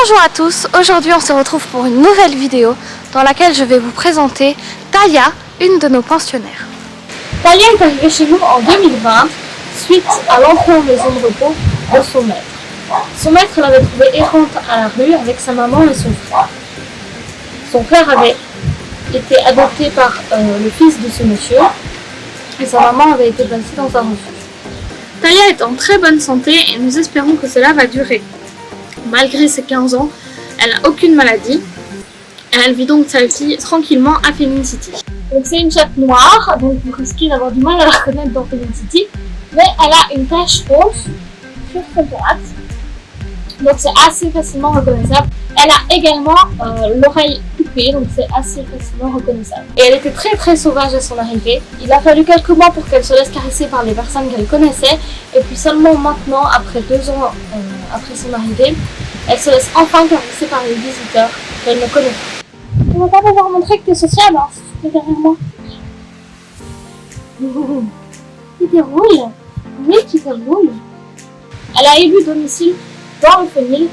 Bonjour à tous, aujourd'hui on se retrouve pour une nouvelle vidéo dans laquelle je vais vous présenter Talia, une de nos pensionnaires. Talia est arrivée chez nous en 2020 suite à l'entrée en maison de repos de son maître. Son maître l'avait trouvée errante à la rue avec sa maman et son frère. Son frère avait été adopté par le fils de ce monsieur et sa maman avait été placée dans un refuge. Talia est en très bonne santé et nous espérons que cela va durer. Malgré ses 15 ans, elle n'a aucune maladie. Elle vit donc sa vie tranquillement à Feline City. Donc c'est une chatte noire, donc vous risquez d'avoir du mal à la reconnaître dans Feline City. Mais elle a une tache rose sur son thorax. Donc c'est assez facilement reconnaissable. Elle a également l'oreille coupée, donc c'est assez facilement reconnaissable. Et elle était très sauvage à son arrivée. Il a fallu quelques mois pour qu'elle se laisse caresser par les personnes qu'elle connaissait. Et puis seulement maintenant, après 2 ans après son arrivée, elle se laisse enfin caresser par les visiteurs qu'elle ne connaît pas. On va pas pouvoir montrer que tu es sociable, hein, si tu es derrière moi. Tu déroules. Oui, tu déroules. Elle a élu domicile dans le Fenil,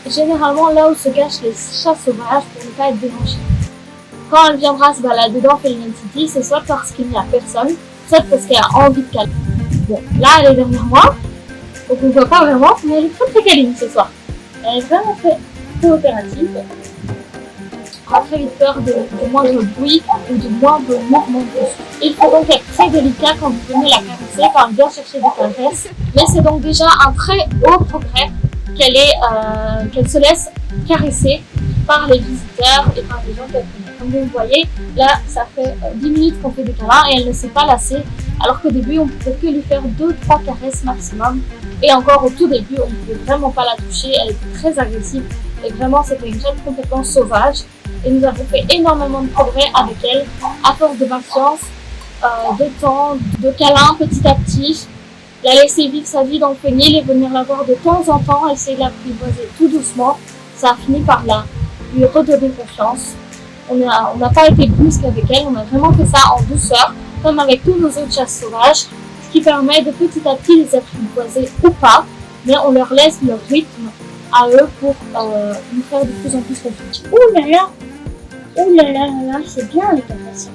généralement là où se cachent les chats sauvages pour ne pas être dérangés. Quand elle viendra se balader dans Feline City, c'est soit parce qu'il n'y a personne, soit parce qu'elle a envie de calmer. Bon, là elle est derrière moi, donc on ne voit pas vraiment, mais elle est très câline ce soir. Elle est vraiment très coopérative. Elle a très vite peur de moindre bruit ou de moindre mouvement de souffle. Il faut donc être très délicat quand vous venez la caresser, quand elle vient chercher des caresses. Mais c'est donc déjà un très haut progrès qu'elle se laisse caresser par les visiteurs et par les gens qu'elle connaît. Comme vous le voyez, là ça fait 10 minutes qu'on fait des câlins et elle ne s'est pas lassée, alors qu'au début on ne pouvait que lui faire 2-3 caresses maximum. Et encore au tout début, on ne pouvait vraiment pas la toucher, elle était très agressive et vraiment c'était une chatte complètement sauvage. Et nous avons fait énormément de progrès avec elle, à force de patience, de temps, de câlins petit à petit. La laisser vivre sa vie dans le Fenil et venir la voir de temps en temps, essayer de l'apprivoiser tout doucement. Ça a fini par lui redonner confiance. On n'a pas été brusque avec elle, on a vraiment fait ça en douceur, comme avec tous nos autres chasses sauvages, ce qui permet de petit à petit les apprivoiser ou pas, mais on leur laisse leur rythme à eux pour nous faire de plus en plus confiance. Ouh là là, c'est bien les caresses.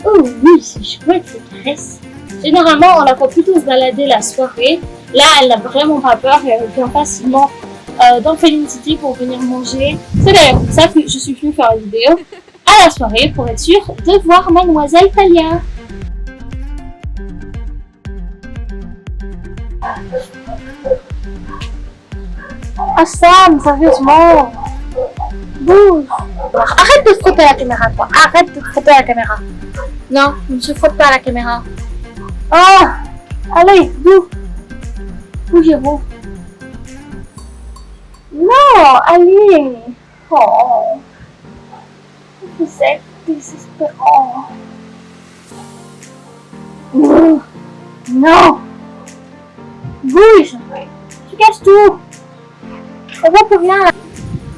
Oh oui, c'est chouette ces caresses. Généralement, on la voit plutôt se balader la soirée. Là, elle n'a vraiment pas peur et elle vient facilement dans Feline City pour venir manger. C'est d'ailleurs pour ça que je suis venue faire la vidéo à la soirée pour être sûre de voir Mademoiselle Talia. Ah Sam, sérieusement. Bouge. Arrête de frotter la caméra, toi. Arrête de frotter la caméra. Non, je ne se frotte pas à la caméra. Ah, allez, bouge. Bougez-vous. Non, allez. Oh, vous êtes désespérant. Non. Bouge. Tu casses tout. Ça va pour rien là.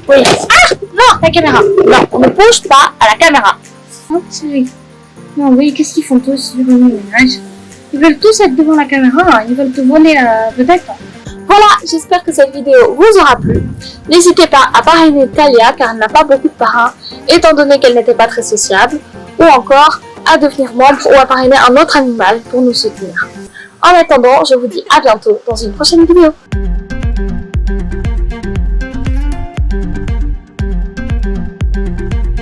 Oui. Ah non, la caméra. Non, on ne bouge pas à la caméra. Oh, chérie. Non, oui, qu'est-ce qu'ils font tous sur le ménage? Ils veulent tous être devant la caméra. Ils veulent te voler peut-être. Voilà, j'espère que cette vidéo vous aura plu. N'hésitez pas à parrainer Talia car elle n'a pas beaucoup de parrains, étant donné qu'elle n'était pas très sociable, ou encore à devenir membre ou à parrainer un autre animal pour nous soutenir. En attendant, je vous dis à bientôt dans une prochaine vidéo.